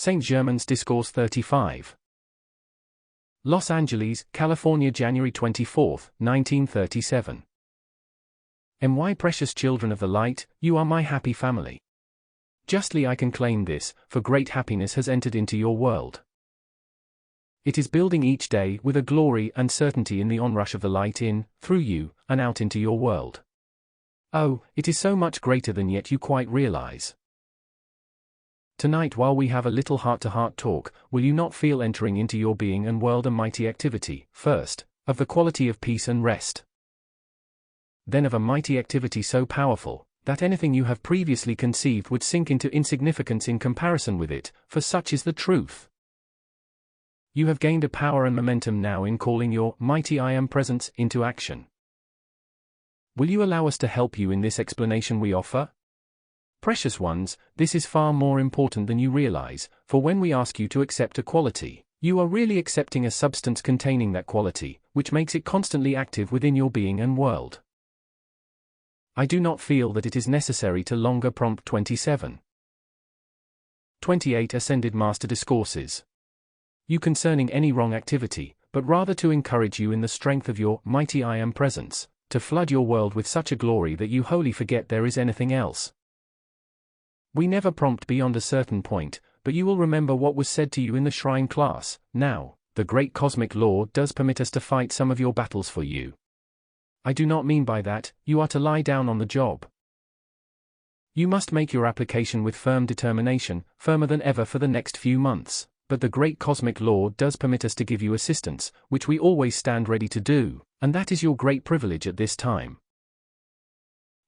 St. Germain'S Discourse 35. Los Angeles, California, January 24, 1937. My precious children of the light, you are my happy family. Justly I can claim this, for great happiness has entered into your world. It is building each day with a glory and certainty in the onrush of the light in, through you, and out into your world. Oh, it is so much greater than yet you quite realize. Tonight, while we have a little heart-to-heart talk, will you not feel entering into your being and world a mighty activity, first, of the quality of peace and rest? Then of a mighty activity so powerful, that anything you have previously conceived would sink into insignificance in comparison with it, for such is the truth. You have gained a power and momentum now in calling your mighty I Am presence into action. Will you allow us to help you in this explanation we offer? Precious ones, this is far more important than you realize, for when we ask you to accept a quality, you are really accepting a substance containing that quality, which makes it constantly active within your being and world. I do not feel that it is necessary to longer prompt 27. 28 Ascended Master Discourses. You concerning any wrong activity, but rather to encourage you in the strength of your mighty I Am presence, to flood your world with such a glory that you wholly forget there is anything else. We never prompt beyond a certain point, but you will remember what was said to you in the shrine class. Now, the great cosmic law does permit us to fight some of your battles for you. I do not mean by that, you are to lie down on the job. You must make your application with firm determination, firmer than ever for the next few months, but the great cosmic law does permit us to give you assistance, which we always stand ready to do, and that is your great privilege at this time.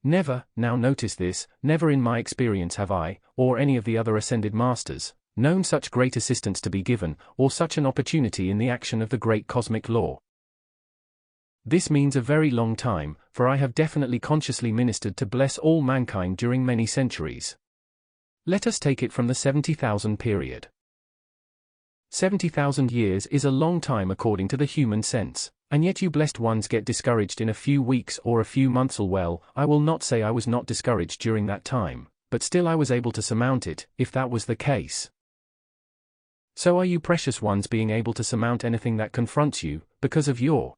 Never, now notice this, never in my experience have I, or any of the other ascended masters, known such great assistance to be given, or such an opportunity in the action of the great cosmic law. This means a very long time, for I have definitely consciously ministered to bless all mankind during many centuries. Let us take it from the 70,000 period. 70,000 years is a long time according to the human sense. And yet you blessed ones get discouraged in a few weeks or a few months. Well, I will not say I was not discouraged during that time, but still I was able to surmount it, if that was the case. So are you precious ones being able to surmount anything that confronts you, because of your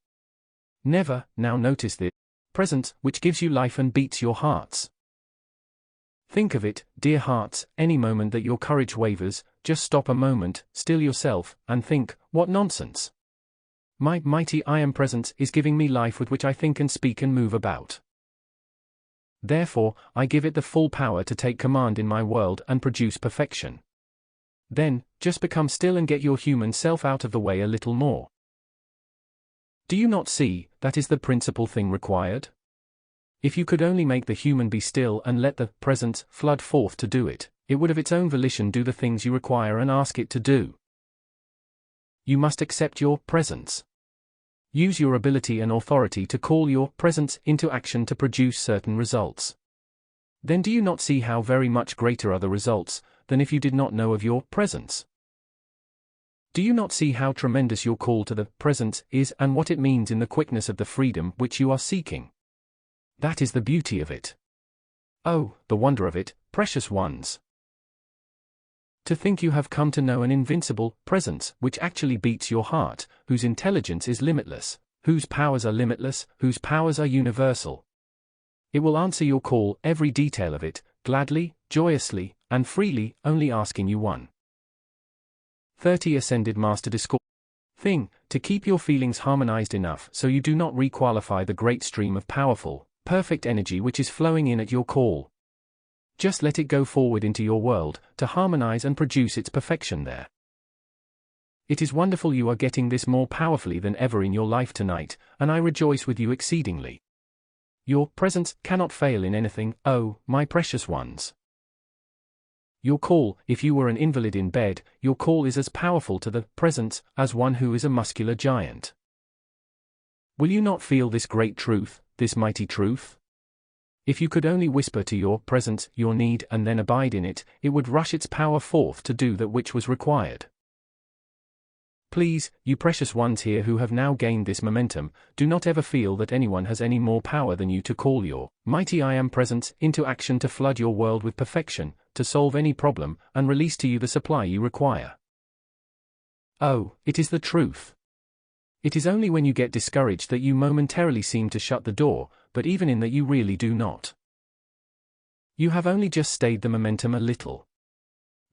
never, now notice this, presence, which gives you life and beats your hearts. Think of it, dear hearts, any moment that your courage wavers, just stop a moment, still yourself, and think, what nonsense. My mighty I Am presence is giving me life with which I think and speak and move about. Therefore, I give it the full power to take command in my world and produce perfection. Then, just become still and get your human self out of the way a little more. Do you not see, that is the principal thing required? If you could only make the human be still and let the presence flood forth to do it, it would of its own volition do the things you require and ask it to do. You must accept your presence. Use your ability and authority to call your presence into action to produce certain results. Then do you not see how very much greater are the results, than if you did not know of your presence? Do you not see how tremendous your call to the presence is and what it means in the quickness of the freedom which you are seeking? That is the beauty of it. Oh, the wonder of it, precious ones. To think you have come to know an invincible presence which actually beats your heart, whose intelligence is limitless, whose powers are limitless, whose powers are universal. It will answer your call, every detail of it, gladly, joyously, and freely, only asking you one. 30 Ascended Master Discourse. Thing, to keep your feelings harmonized enough so you do not requalify the great stream of powerful, perfect energy which is flowing in at your call. Just let it go forward into your world, to harmonize and produce its perfection there. It is wonderful you are getting this more powerfully than ever in your life tonight, and I rejoice with you exceedingly. Your presence cannot fail in anything, oh, my precious ones. Your call, if you were an invalid in bed, your call is as powerful to the presence as one who is a muscular giant. Will you not feel this great truth, this mighty truth? If you could only whisper to your presence your need and then abide in it, it would rush its power forth to do that which was required. Please, you precious ones here who have now gained this momentum, do not ever feel that anyone has any more power than you to call your mighty I Am presence into action to flood your world with perfection, to solve any problem, and release to you the supply you require. Oh, it is the truth. It is only when you get discouraged that you momentarily seem to shut the door, but even in that you really do not. You have only just stayed the momentum a little.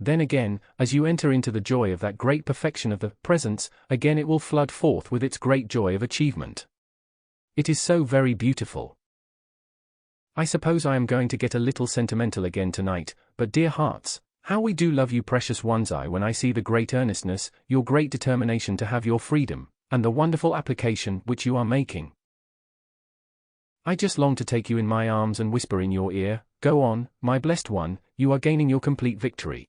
Then again, as you enter into the joy of that great perfection of the presence, again it will flood forth with its great joy of achievement. It is so very beautiful. I suppose I am going to get a little sentimental again tonight, but dear hearts, how we do love you, precious ones, when I see the great earnestness, your great determination to have your freedom, and the wonderful application which you are making. I just long to take you in my arms and whisper in your ear, "Go on, my blessed one, you are gaining your complete victory."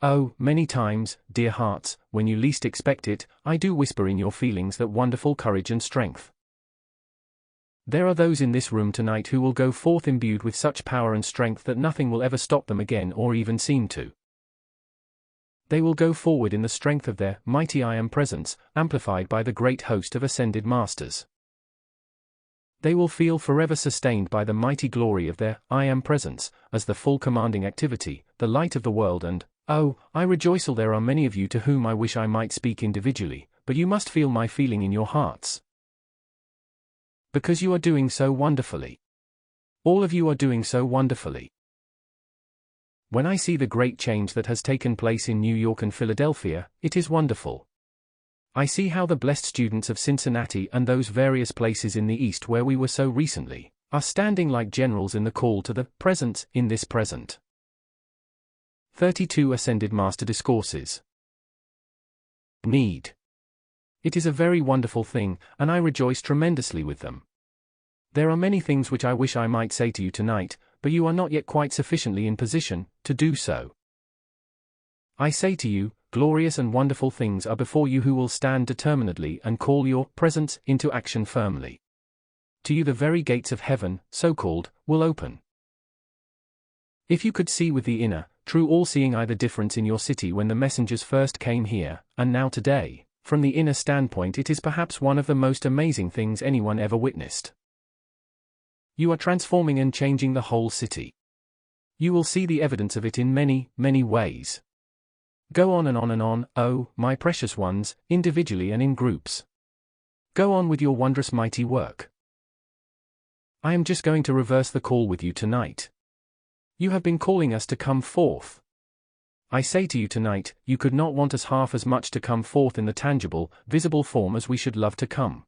Oh, many times, dear hearts, when you least expect it, I do whisper in your feelings that wonderful courage and strength. There are those in this room tonight who will go forth imbued with such power and strength that nothing will ever stop them again or even seem to. They will go forward in the strength of their mighty I Am presence, amplified by the great host of ascended masters. They will feel forever sustained by the mighty glory of their I Am presence, as the full commanding activity, the light of the world, and, oh, I rejoice there are many of you to whom I wish I might speak individually, but you must feel my feeling in your hearts. Because you are doing so wonderfully. All of you are doing so wonderfully. When I see the great change that has taken place in New York and Philadelphia, it is wonderful. I see how the blessed students of Cincinnati and those various places in the East where we were so recently, are standing like generals in the call to the presence in this present. 32 Ascended Master Discourses. Need. It is a very wonderful thing, and I rejoice tremendously with them. There are many things which I wish I might say to you tonight, but you are not yet quite sufficiently in position to do so. I say to you, glorious and wonderful things are before you who will stand determinedly and call your presence into action firmly. To you the very gates of heaven, so-called, will open. If you could see with the inner, true all-seeing eye the difference in your city when the messengers first came here, and now today, from the inner standpoint it is perhaps one of the most amazing things anyone ever witnessed. You are transforming and changing the whole city. You will see the evidence of it in many, many ways. Go on and on and on, oh, my precious ones, individually and in groups. Go on with your wondrous mighty work. I am just going to reverse the call with you tonight. You have been calling us to come forth. I say to you tonight, you could not want us half as much to come forth in the tangible, visible form as we should love to come.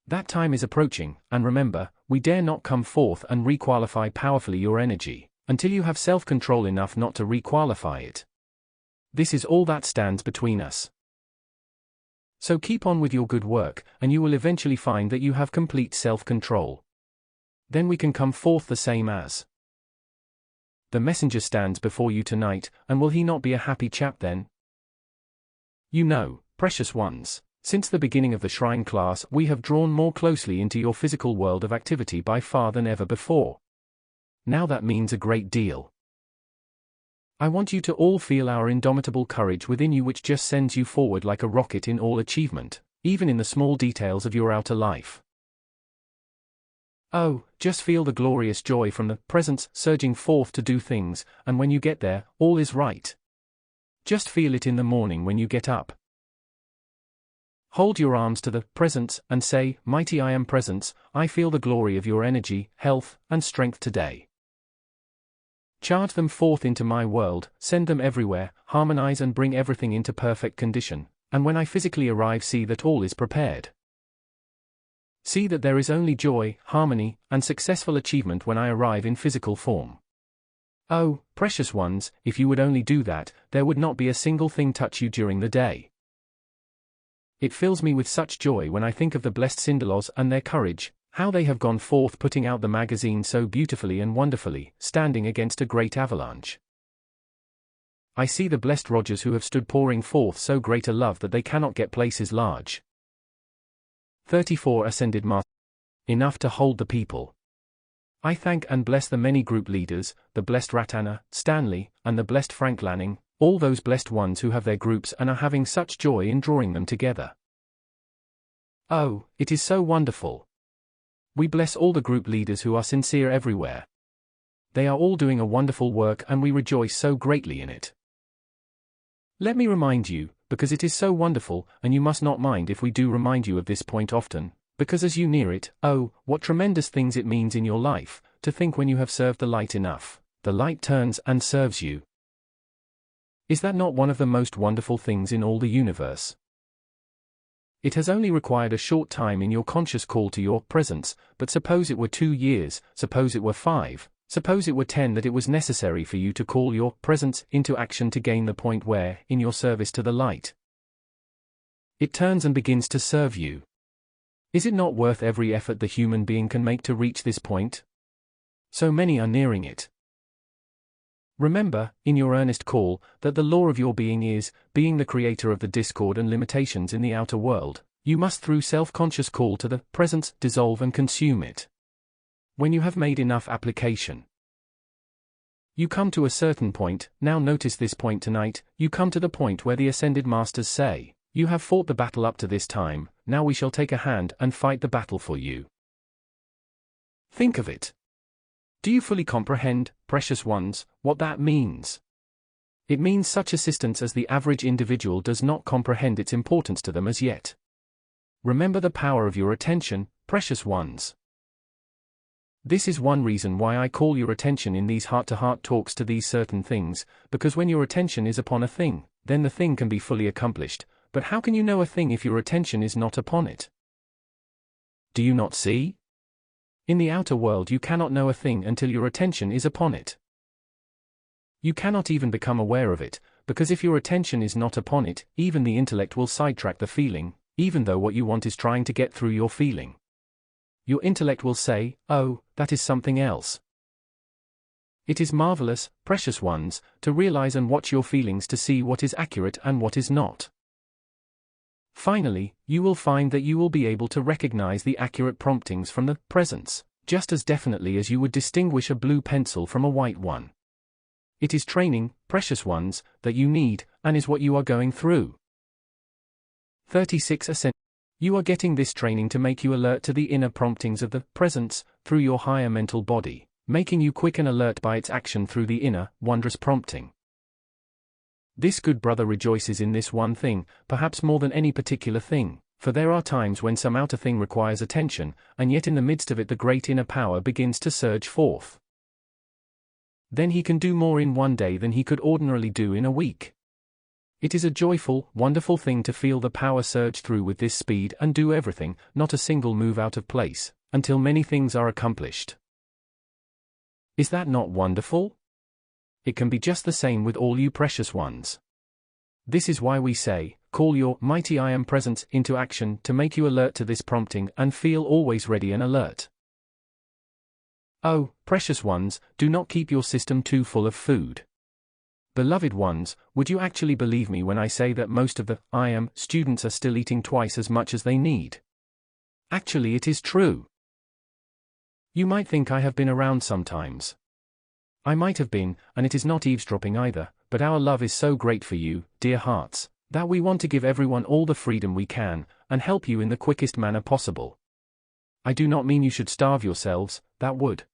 That time is approaching, and remember, we dare not come forth and requalify powerfully your energy, until you have self-control enough not to requalify it. This is all that stands between us. So keep on with your good work, and you will eventually find that you have complete self-control. Then we can come forth the same as. The messenger stands before you tonight, and will he not be a happy chap then? You know, precious ones, since the beginning of the shrine class we have drawn more closely into your physical world of activity by far than ever before. Now that means a great deal. I want you to all feel our indomitable courage within you which just sends you forward like a rocket in all achievement, even in the small details of your outer life. Oh, just feel the glorious joy from the presence surging forth to do things, and when you get there, all is right. Just feel it in the morning when you get up. Hold your arms to the presence and say, "Mighty I Am presence, I feel the glory of your energy, health, and strength today. Charge them forth into my world, send them everywhere, harmonize and bring everything into perfect condition, and when I physically arrive see that all is prepared. See that there is only joy, harmony, and successful achievement when I arrive in physical form. Oh, precious ones, if you would only do that, there would not be a single thing touch you during the day. It fills me with such joy when I think of the blessed Cinderlaws and their courage, how they have gone forth putting out the magazine so beautifully and wonderfully, standing against a great avalanche. I see the blessed Rogers who have stood pouring forth so great a love that they cannot get places large. 34 Ascended Masters. Enough to hold the people. I thank and bless the many group leaders, the blessed Ratana, Stanley, and the blessed Frank Lanning, all those blessed ones who have their groups and are having such joy in drawing them together. Oh, it is so wonderful. We bless all the group leaders who are sincere everywhere. they are all doing a wonderful work and we rejoice so greatly in it. Let me remind you, because it is so wonderful, and you must not mind if we do remind you of this point often, because as you near it, oh, what tremendous things it means in your life, to think when you have served the light enough, the light turns and serves you. Is that not one of the most wonderful things in all the universe? It has only required a short time in your conscious call to your presence, but suppose it were 2 years, suppose it were 5, suppose it were 10 that it was necessary for you to call your presence into action to gain the point where, in your service to the light, it turns and begins to serve you. Is it not worth every effort the human being can make to reach this point? So many are nearing it. Remember, in your earnest call, that the law of your being is, being the creator of the discord and limitations in the outer world, you must through self-conscious call to the presence dissolve and consume it. When you have made enough application, you come to a certain point. Now notice this point tonight, you come to the point where the ascended masters say, you have fought the battle up to this time, now we shall take a hand and fight the battle for you. Think of it. Do you fully comprehend, precious ones, what that means? It means such assistance as the average individual does not comprehend its importance to them as yet. Remember the power of your attention, precious ones. This is one reason why I call your attention in these heart-to-heart talks to these certain things, because when your attention is upon a thing, then the thing can be fully accomplished, but how can you know a thing if your attention is not upon it? Do you not see? In the outer world you cannot know a thing until your attention is upon it. You cannot even become aware of it, because if your attention is not upon it, even the intellect will sidetrack the feeling, even though what you want is trying to get through your feeling. Your intellect will say, oh, that is something else. It is marvelous, precious ones, to realize and watch your feelings to see what is accurate and what is not. Finally, you will find that you will be able to recognize the accurate promptings from the presence, just as definitely as you would distinguish a blue pencil from a white one. It is training, precious ones, that you need, and is what you are going through. 36. You are getting this training to make you alert to the inner promptings of the presence, through your higher mental body, making you quick and alert by its action through the inner, wondrous prompting. This good brother rejoices in this one thing, perhaps more than any particular thing, for there are times when some outer thing requires attention, and yet in the midst of it the great inner power begins to surge forth. Then he can do more in one day than he could ordinarily do in a week. It is a joyful, wonderful thing to feel the power surge through with this speed and do everything, not a single move out of place, until many things are accomplished. Is that not wonderful? It can be just the same with all you precious ones. This is why we say, call your mighty I Am presence into action to make you alert to this prompting and feel always ready and alert. Oh, precious ones, do not keep your system too full of food. Beloved ones, would you actually believe me when I say that most of the I Am students are still eating twice as much as they need? Actually, it is true. You might think I have been around sometimes. I might have been, and it is not eavesdropping either, but our love is so great for you, dear hearts, that we want to give everyone all the freedom we can, and help you in the quickest manner possible. I do not mean you should starve yourselves, that would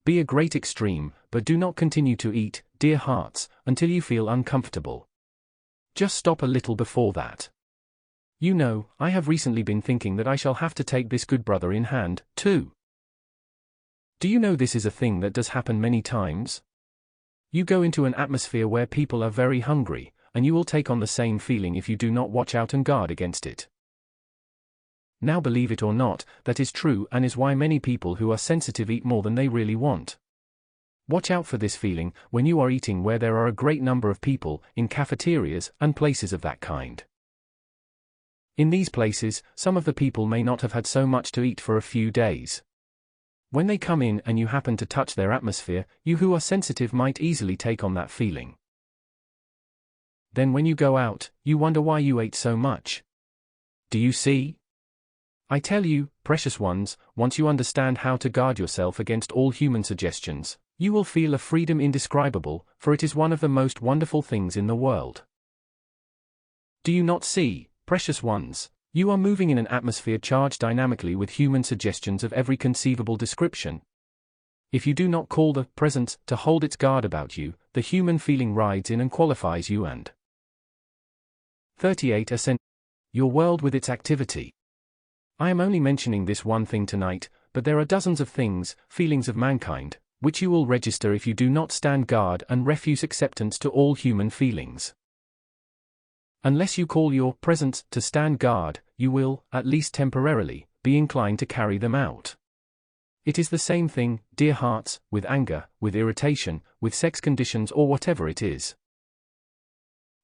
be a great extreme, but do not continue to eat, dear hearts, until you feel uncomfortable. Just stop a little before that. You know, I have recently been thinking that I shall have to take this good brother in hand, too. Do you know this is a thing that does happen many times? You go into an atmosphere where people are very hungry, and you will take on the same feeling if you do not watch out and guard against it. Now believe it or not, that is true and is why many people who are sensitive eat more than they really want. Watch out for this feeling when you are eating where there are a great number of people, in cafeterias and places of that kind. In these places, some of the people may not have had so much to eat for a few days. When they come in and you happen to touch their atmosphere, you who are sensitive might easily take on that feeling. Then when you go out, you wonder why you ate so much. Do you see? I tell you, precious ones, once you understand how to guard yourself against all human suggestions, you will feel a freedom indescribable, for it is one of the most wonderful things in the world. Do you not see, precious ones, you are moving in an atmosphere charged dynamically with human suggestions of every conceivable description? If you do not call the presence to hold its guard about you, the human feeling rides in and qualifies you and 38. Ascend your world with its activity. I am only mentioning this one thing tonight, but there are dozens of things, feelings of mankind, which you will register if you do not stand guard and refuse acceptance to all human feelings. Unless you call your presence to stand guard, you will, at least temporarily, be inclined to carry them out. It is the same thing, dear hearts, with anger, with irritation, with sex conditions or whatever it is.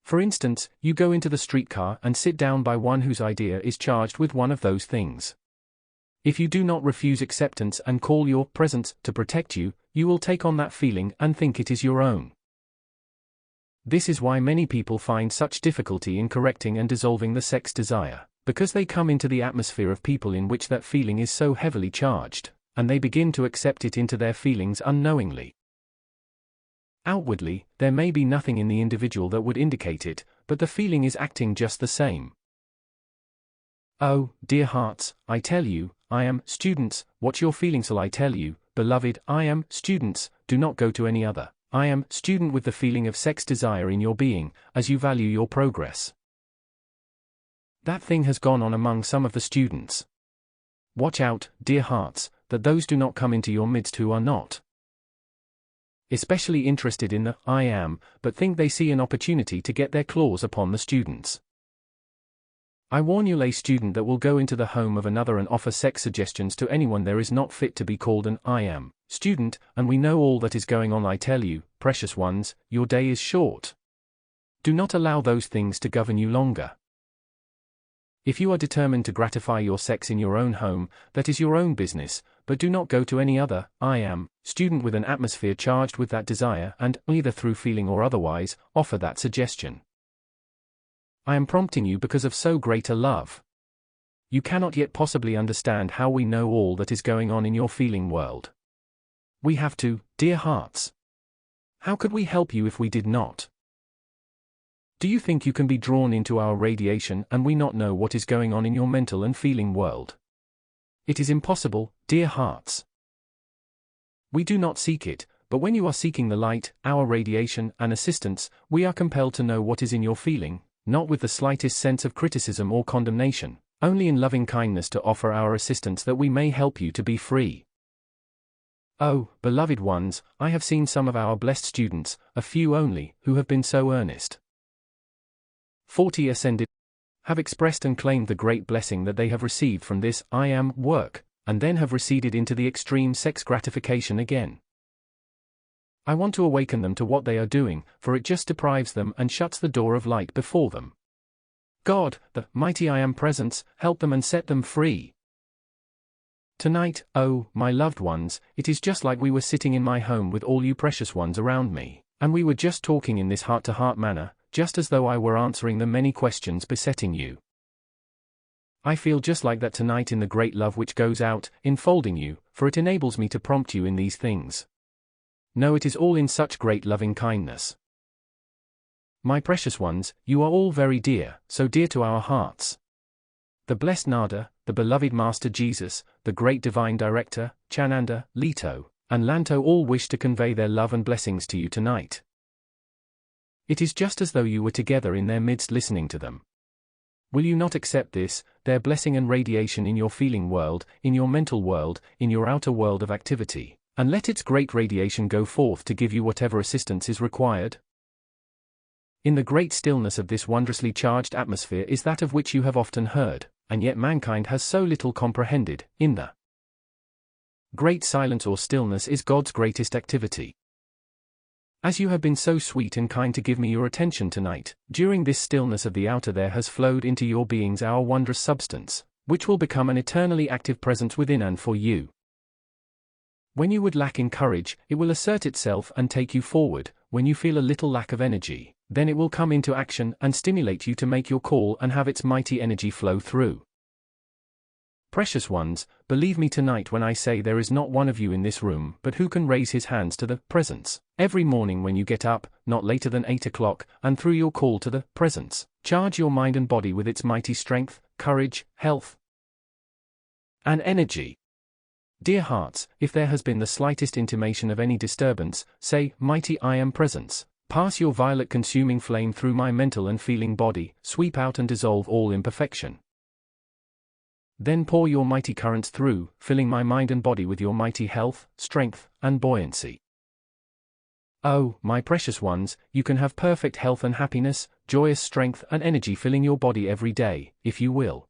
For instance, you go into the streetcar and sit down by one whose idea is charged with one of those things. If you do not refuse acceptance and call your presence to protect you, you will take on that feeling and think it is your own. This is why many people find such difficulty in correcting and dissolving the sex desire, because they come into the atmosphere of people in which that feeling is so heavily charged, and they begin to accept it into their feelings unknowingly. Outwardly, there may be nothing in the individual that would indicate it, but the feeling is acting just the same. Oh, dear hearts, I tell you, I am, students, what your feelings shall I tell you, beloved, I am, students, do not go to any other, I am, student with the feeling of sex desire in your being, as you value your progress. That thing has gone on among some of the students. Watch out, dear hearts, that those do not come into your midst who are not especially interested in the I am, but think they see an opportunity to get their claws upon the students. I warn you, lay student that will go into the home of another and offer sex suggestions to anyone there is not fit to be called an I am student, and we know all that is going on. I tell you, precious ones, your day is short. Do not allow those things to govern you longer. If you are determined to gratify your sex in your own home, that is your own business, but do not go to any other I am student with an atmosphere charged with that desire and, either through feeling or otherwise, offer that suggestion. I am prompting you because of so great a love. You cannot yet possibly understand how we know all that is going on in your feeling world. We have to, dear hearts. How could we help you if we did not? Do you think you can be drawn into our radiation and we not know what is going on in your mental and feeling world? It is impossible, dear hearts. We do not seek it, but when you are seeking the light, our radiation and assistance, we are compelled to know what is in your feeling, not with the slightest sense of criticism or condemnation, only in loving kindness to offer our assistance that we may help you to be free. Oh, beloved ones, I have seen some of our blessed students, a few only, who have been so earnest. 40 ascended, have expressed and claimed the great blessing that they have received from this I am work, and then have receded into the extreme sex gratification again. I want to awaken them to what they are doing, for it just deprives them and shuts the door of light before them. God, the mighty I am presence, help them and set them free. Tonight, oh, my loved ones, it is just like we were sitting in my home with all you precious ones around me, and we were just talking in this heart-to-heart manner, just as though I were answering the many questions besetting you. I feel just like that tonight in the great love which goes out, enfolding you, for it enables me to prompt you in these things. No, it is all in such great loving kindness. My precious ones, you are all very dear, so dear to our hearts. The blessed Nada, the beloved Master Jesus, the great divine director, Chananda, Leto, and Lanto all wish to convey their love and blessings to you tonight. It is just as though you were together in their midst listening to them. Will you not accept this, their blessing and radiation in your feeling world, in your mental world, in your outer world of activity, and let its great radiation go forth to give you whatever assistance is required? In the great stillness of this wondrously charged atmosphere is that of which you have often heard, and yet mankind has so little comprehended, in the great silence or stillness is God's greatest activity. As you have been so sweet and kind to give me your attention tonight, during this stillness of the outer there has flowed into your beings our wondrous substance, which will become an eternally active presence within and for you. When you would lack in courage, it will assert itself and take you forward. When you feel a little lack of energy, then it will come into action and stimulate you to make your call and have its mighty energy flow through. Precious ones, believe me tonight when I say there is not one of you in this room but who can raise his hands to the presence every morning when you get up, not later than 8 o'clock, and through your call to the presence, charge your mind and body with its mighty strength, courage, health, and energy. Dear hearts, if there has been the slightest intimation of any disturbance, say, Mighty I Am Presence, pass your violet consuming flame through my mental and feeling body, sweep out and dissolve all imperfection. Then pour your mighty currents through, filling my mind and body with your mighty health, strength, and buoyancy. Oh, my precious ones, you can have perfect health and happiness, joyous strength and energy filling your body every day, if you will.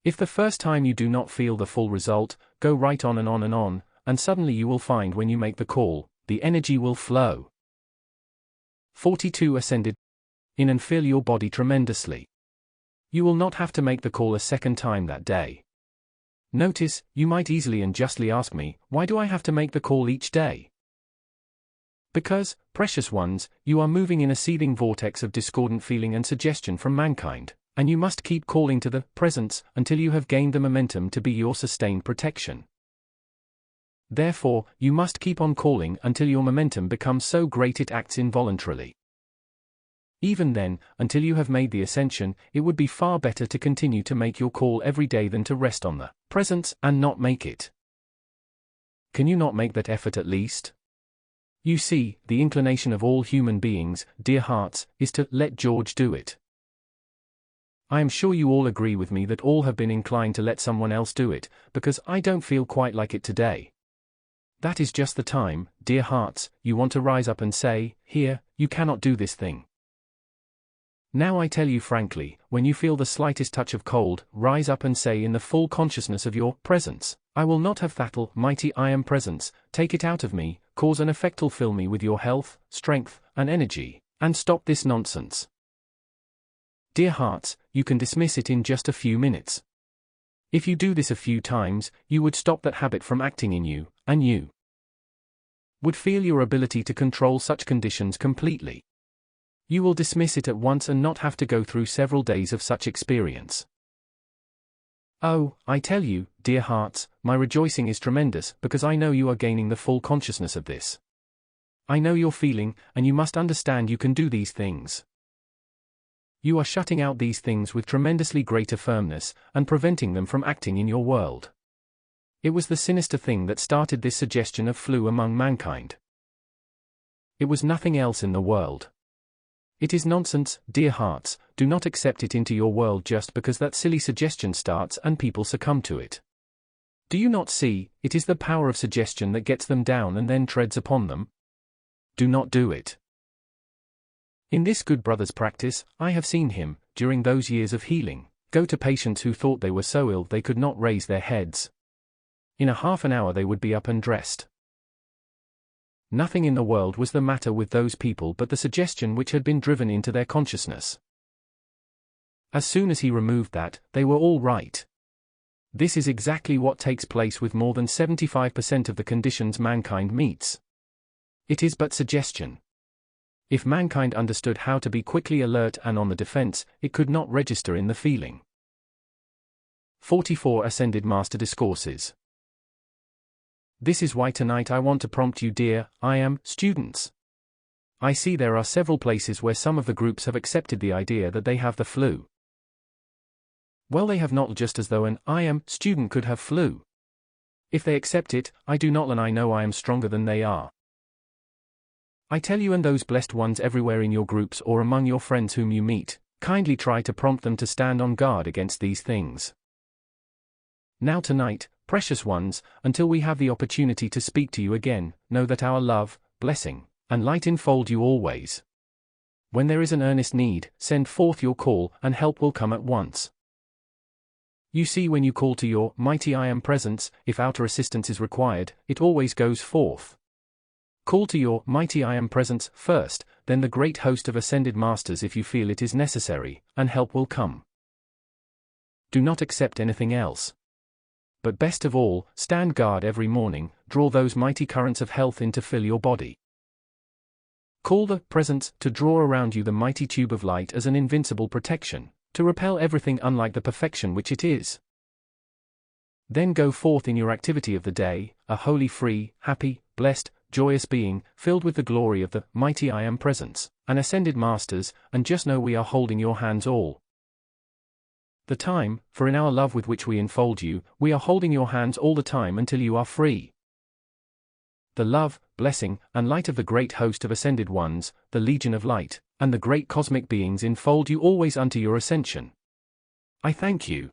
If the first time you do not feel the full result, go right on, and suddenly you will find when you make the call, the energy will flow. 42 Ascended in and fill your body tremendously. You will not have to make the call a second time that day. Notice, you might easily and justly ask me, why do I have to make the call each day? Because, precious ones, you are moving in a seething vortex of discordant feeling and suggestion from mankind, and you must keep calling to the presence until you have gained the momentum to be your sustained protection. Therefore, you must keep on calling until your momentum becomes so great it acts involuntarily. Even then, until you have made the ascension, it would be far better to continue to make your call every day than to rest on the presence and not make it. Can you not make that effort at least? You see, the inclination of all human beings, dear hearts, is to let George do it. I am sure you all agree with me that all have been inclined to let someone else do it, because I don't feel quite like it today. That is just the time, dear hearts, you want to rise up and say, here, you cannot do this thing. Now I tell you frankly, when you feel the slightest touch of cold, rise up and say in the full consciousness of your presence, I will not have that mighty I Am Presence, take it out of me, cause an effect'll fill me with your health, strength, and energy, and stop this nonsense. Dear hearts, you can dismiss it in just a few minutes. If you do this a few times, you would stop that habit from acting in you, and you would feel your ability to control such conditions completely. You will dismiss it at once and not have to go through several days of such experience. Oh, I tell you, dear hearts, my rejoicing is tremendous because I know you are gaining the full consciousness of this. I know your feeling, and you must understand you can do these things. You are shutting out these things with tremendously greater firmness, and preventing them from acting in your world. It was the sinister thing that started this suggestion of flu among mankind. It was nothing else in the world. It is nonsense, dear hearts, do not accept it into your world just because that silly suggestion starts and people succumb to it. Do you not see, it is the power of suggestion that gets them down and then treads upon them? Do not do it. In this good brother's practice, I have seen him, during those years of healing, go to patients who thought they were so ill they could not raise their heads. In a half an hour they would be up and dressed. Nothing in the world was the matter with those people but the suggestion which had been driven into their consciousness. As soon as he removed that, they were all right. This is exactly what takes place with more than 75% of the conditions mankind meets. It is but suggestion. If mankind understood how to be quickly alert and on the defense, it could not register in the feeling. 44 Ascended Master Discourses. This is why tonight I want to prompt you, dear I Am students. I see there are several places where some of the groups have accepted the idea that they have the flu. Well, they have not, just as though an I Am student could have flu. If they accept it, I do not, and I know I am stronger than they are. I tell you, and those blessed ones everywhere in your groups or among your friends whom you meet, kindly try to prompt them to stand on guard against these things. Now tonight, precious ones, until we have the opportunity to speak to you again, know that our love, blessing, and light enfold you always. When there is an earnest need, send forth your call and help will come at once. You see, when you call to your mighty I Am Presence, if outer assistance is required, it always goes forth. Call to your mighty I Am Presence first, then the great host of ascended masters if you feel it is necessary, and help will come. Do not accept anything else. But best of all, stand guard every morning, draw those mighty currents of health in to fill your body. Call the presence to draw around you the mighty tube of light as an invincible protection, to repel everything unlike the perfection which it is. Then go forth in your activity of the day, a holy, free, happy, blessed, joyous being, filled with the glory of the mighty I Am Presence, and ascended masters, and just know we are holding your hands all The time, for in our love with which we enfold you, we are holding your hands all the time until you are free. The love, blessing, and light of the great host of ascended ones, the legion of light, and the great cosmic beings enfold you always unto your ascension. I thank you.